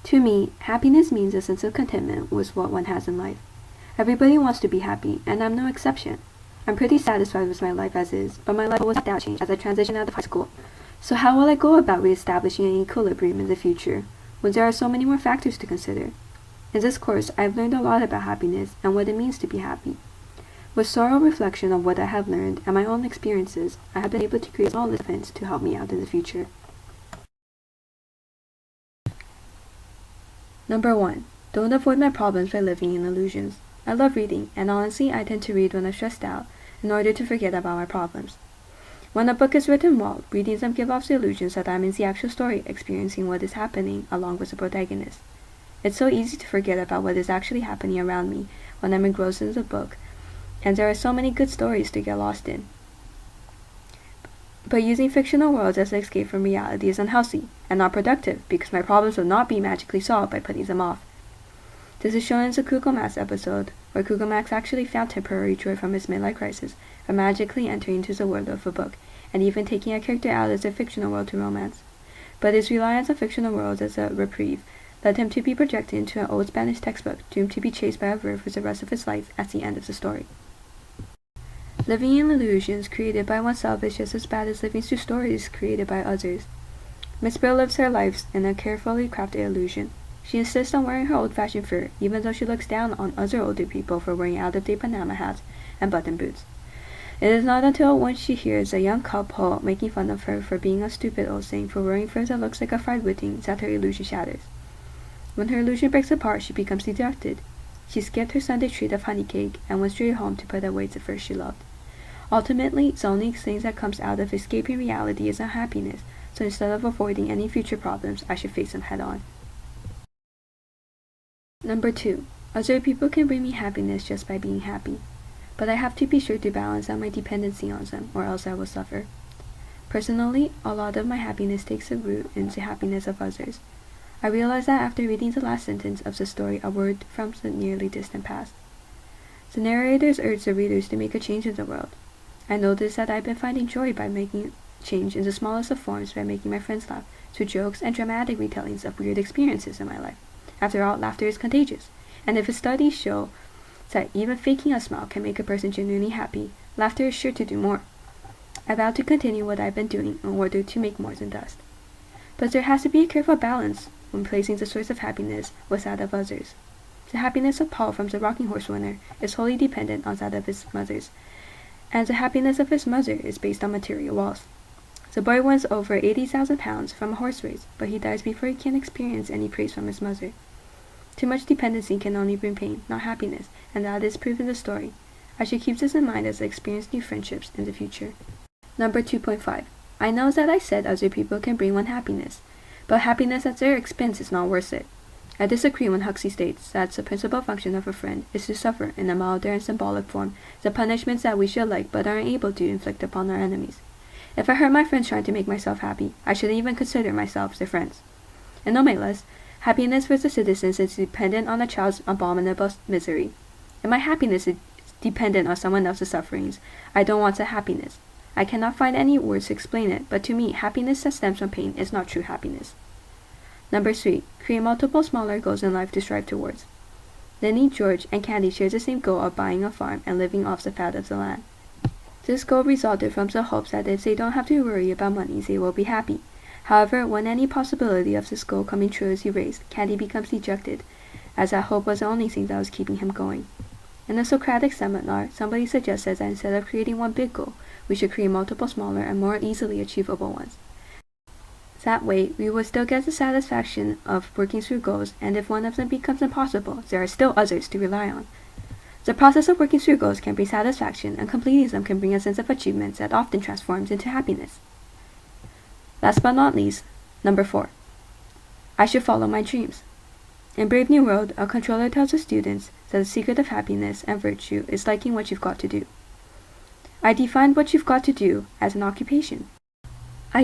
To me, happiness means a sense of contentment with what one has in life. Everybody wants to be happy, and I'm no exception. I'm pretty satisfied with my life as is, but my life will adapt change as I transition out of high school. So how will I go about reestablishing an equilibrium in the future, when there are so many more factors to consider? In this course, I've learned a lot about happiness and what it means to be happy. With thorough reflection of what I have learned and my own experiences, I have been able to create small list of hints to help me out in the future. Number 1. Don't avoid my problems by living in illusions. I love reading, and honestly, I tend to read when I'm stressed out, in order to forget about my problems. When a book is written well, reading them gives off the illusions that I'm in the actual story, experiencing what is happening along with the protagonist. It's so easy to forget about what is actually happening around me when I'm engrossed in the book, and there are so many good stories to get lost in. But using fictional worlds as an escape from reality is unhealthy and not productive, because my problems will not be magically solved by putting them off. This is shown in the Google Maps episode, where Google Maps actually found temporary joy from his midlife crisis by magically entering into the world of a book, and even taking a character out of the fictional world to romance. But his reliance on fictional worlds as a reprieve led him to be projected into an old Spanish textbook, doomed to be chased by a verb for the rest of his life at the end of the story. Living in illusions created by oneself is just as bad as living through stories created by others. Miss Brill lives her life in a carefully crafted illusion. She insists on wearing her old-fashioned fur, even though she looks down on other older people for wearing out-of-date Panama hats and button boots. It is not until when she hears a young couple making fun of her for being a stupid old thing for wearing fur that looks like a fried pudding that her illusion shatters. When her illusion breaks apart, she becomes dejected. She skipped her Sunday treat of honey cake and went straight home to put away the fur she loved. Ultimately, the only thing that comes out of escaping reality is unhappiness, so instead of avoiding any future problems, I should face them head-on. Number 2. Other people can bring me happiness just by being happy, but I have to be sure to balance out my dependency on them, or else I will suffer. Personally, a lot of my happiness takes a root in the happiness of others. I realized that after reading the last sentence of the story, a word from the nearly distant past. The narrators urge the readers to make a change in the world. I noticed that I've been finding joy by making change in the smallest of forms by making my friends laugh through jokes and dramatic retellings of weird experiences in my life. After all, laughter is contagious, and if studies show that even faking a smile can make a person genuinely happy, laughter is sure to do more. I vow to continue what I've been doing in order to make more than dust. But there has to be a careful balance when placing the source of happiness with that of others. The happiness of Paul from the Rocking Horse winner is wholly dependent on that of his mother's, and the happiness of his mother is based on material wealth. The boy wins over 80,000 pounds from a horse race, but he dies before he can experience any praise from his mother. Too much dependency can only bring pain, not happiness, and that is proved in the story. I should keep this in mind as I experience new friendships in the future. Number 2.5. I know that I said other people can bring one happiness, but happiness at their expense is not worth it. I disagree when Huxley states that the principal function of a friend is to suffer in a milder and symbolic form the punishments that we should like but are unable to inflict upon our enemies. If I hurt my friends trying to make myself happy, I shouldn't even consider myself their friends. And no less, happiness for the citizens is dependent on a child's abominable misery. If my happiness is dependent on someone else's sufferings, I don't want that happiness. I cannot find any words to explain it, but to me, happiness that stems from pain is not true happiness. Number 3. Create multiple smaller goals in life to strive towards. Lenny, George, and Candy share the same goal of buying a farm and living off the fat of the land. This goal resulted from the hopes that if they don't have to worry about money, they will be happy. However, when any possibility of this goal coming true is erased, Candy becomes dejected, as that hope was the only thing that was keeping him going. In a Socratic seminar, somebody suggested that instead of creating one big goal, we should create multiple smaller and more easily achievable ones. That way, we will still get the satisfaction of working through goals, and if one of them becomes impossible, there are still others to rely on. The process of working through goals can bring satisfaction, and completing them can bring a sense of achievement that often transforms into happiness. Last but not least, number 4. I should follow my dreams. In Brave New World, a controller tells the students that the secret of happiness and virtue is liking what you've got to do. I defined what you've got to do as an occupation. As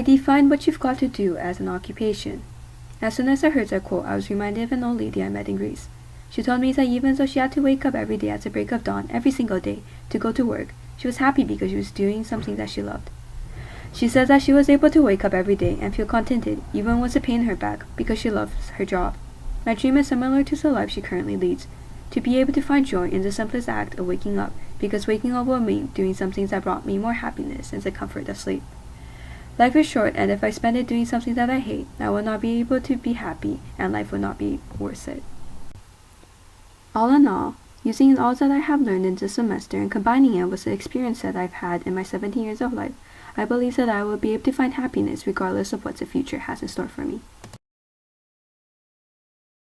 soon as I heard that quote, I was reminded of an old lady I met in Greece. She told me that even though she had to wake up every day at the break of dawn every single day to go to work, she was happy because she was doing something that she loved. She said that she was able to wake up every day and feel contented even with the pain in her back because she loves her job. My dream is similar to the life she currently leads, to be able to find joy in the simplest act of waking up, because waking up will mean doing something that brought me more happiness and the comfort of sleep. Life is short, and if I spend it doing something that I hate, I will not be able to be happy, and life will not be worth it. All in all, using all that I have learned in this semester and combining it with the experience that I've had in my 17 years of life, I believe that I will be able to find happiness regardless of what the future has in store for me.